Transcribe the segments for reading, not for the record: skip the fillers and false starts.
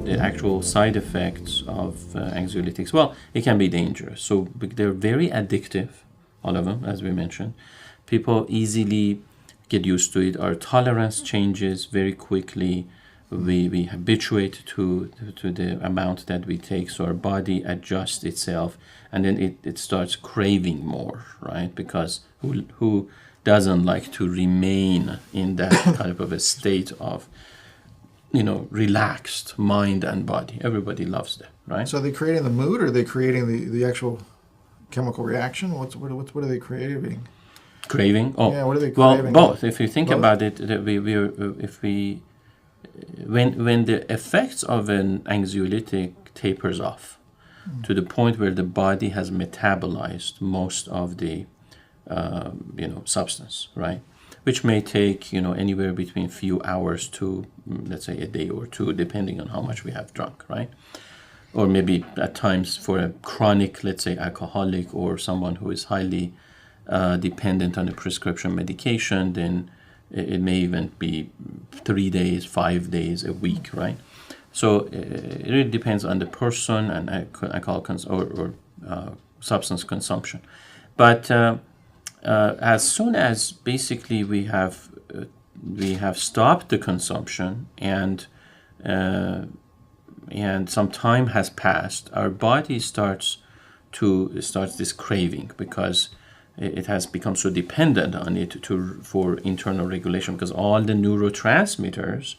the actual side effects of anxiolytics? Well, it can be dangerous. So they're very addictive, all of them, as we mentioned. People easily get used to it. Our tolerance changes very quickly. We habituate to the amount that we take, so our body adjusts itself, and then it starts craving more, right? Because who doesn't like to remain in that type of a state of, relaxed mind and body? Everybody loves that, right? So are they creating the mood, or are they creating the actual chemical reaction? What are they creating? Craving? Oh, yeah. What are they well, craving? both. If you think Both? about it, when the effects of an anxiolytic tapers off to the point where the body has metabolized most of the substance, right? Which may take anywhere between a few hours to let's say a day or two, depending on how much we have drunk, right? Or maybe at times for a chronic, let's say alcoholic or someone who is highly dependent on a prescription medication, then it may even be 3 days, 5 days, a week, right? So it really depends on the person and alcohol or substance consumption. But as soon as basically we have stopped the consumption and some time has passed, our body starts this craving, because it has become so dependent on it for internal regulation, because all the neurotransmitters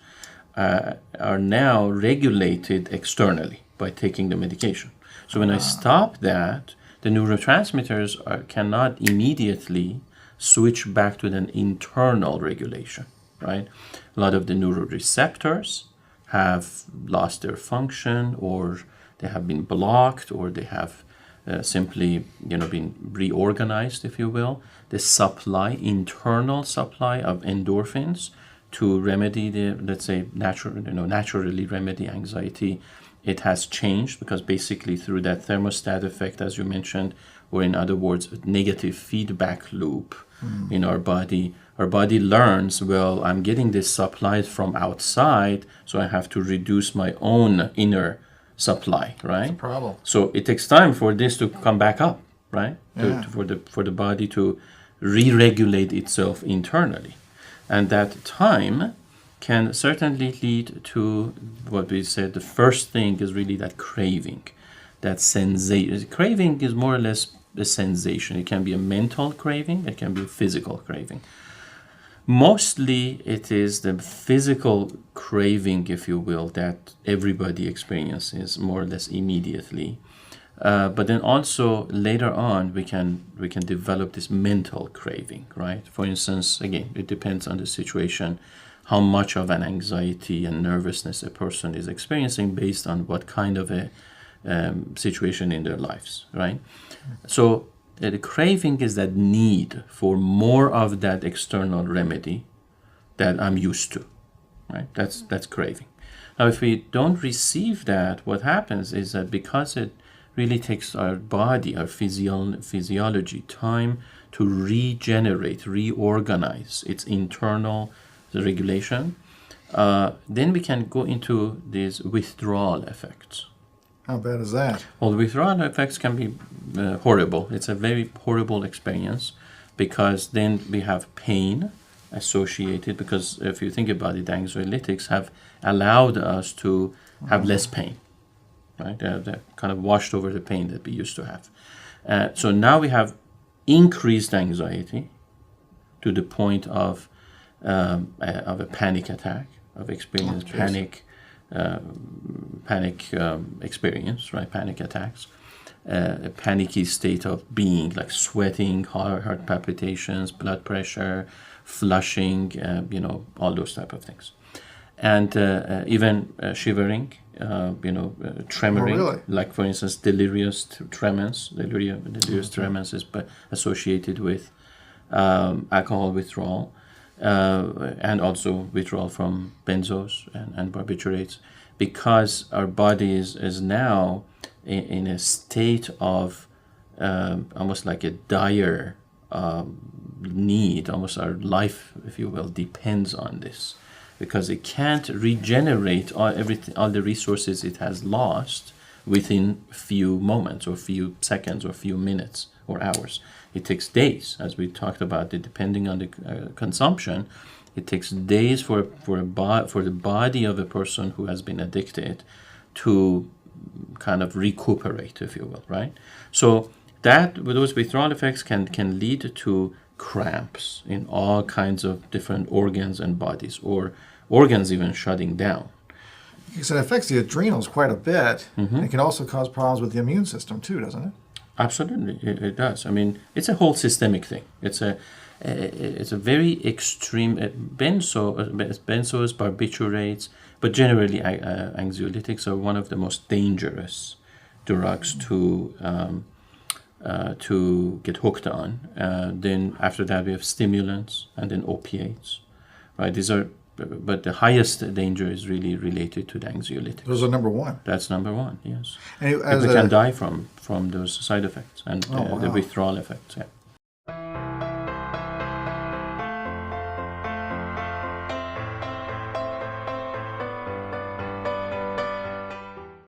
are now regulated externally by taking the medication. So when I stop that, the neurotransmitters cannot immediately switch back to an internal regulation, right? A lot of the neuroreceptors have lost their function, or they have been blocked, or they have simply been reorganized, if you will. The internal supply of endorphins to remedy the, let's say, naturally remedy anxiety, it has changed, because basically through that thermostat effect, as you mentioned, or in other words, a negative feedback loop in our body learns, well, I'm getting this supplied from outside, so I have to reduce my own inner supply, right? That's a problem. So it takes time for this to come back up, right? Yeah. For the body to re-regulate itself internally. And that time can certainly lead to what we said. The first thing is really that craving, that sensation. Craving is more or less a sensation. It can be a mental craving, it can be a physical craving. Mostly it is the physical craving, if you will, that everybody experiences more or less immediately. But then also later on we can develop this mental craving, right? For instance, again, it depends on the situation, how much of an anxiety and nervousness a person is experiencing based on what kind of a situation in their lives, right? So the craving is that need for more of that external remedy that I'm used to, right? That's craving. Now, if we don't receive that, what happens is that because it really takes our body, our physiology, time to regenerate, reorganize its internal regulation, then we can go into these withdrawal effects. How bad is that? Well, the withdrawal effects can be horrible. It's a very horrible experience, because then we have pain associated, because if you think about it, anxiolytics have allowed us to have less pain, right? They're kind of washed over the pain that we used to have. So now we have increased anxiety to the point of a panic attack, of experience panic experience, right? Panic attacks, a panicky state of being, like sweating, heart palpitations, blood pressure, flushing, all those type of things, and even shivering, tremoring. Oh, really? Like for instance, delirious tremens. Delirious tremens is associated with alcohol withdrawal. And also withdrawal from benzos and barbiturates, because our body is now in a state of almost like a dire need. Almost our life, if you will, depends on this. because it can't regenerate all the resources it has lost within few moments or few seconds or few minutes or hours. It takes days, as we talked about, depending on the consumption. It takes days for the body of a person who has been addicted to kind of recuperate, if you will, right? So those withdrawal effects can lead to cramps in all kinds of different organs and bodies, or organs even shutting down. Because it affects the adrenals quite a bit. It can also cause problems with the immune system too, doesn't it? Absolutely, it does. I mean, it's a whole systemic thing. It's a very extreme benzos, barbiturates, but generally anxiolytics are one of the most dangerous drugs to get hooked on. Then after that we have stimulants and then opiates, right? But the highest danger is really related to the anxiolytics. Those are number one. That's number one, yes. And People can die from those side effects and the wow. withdrawal effects, yeah.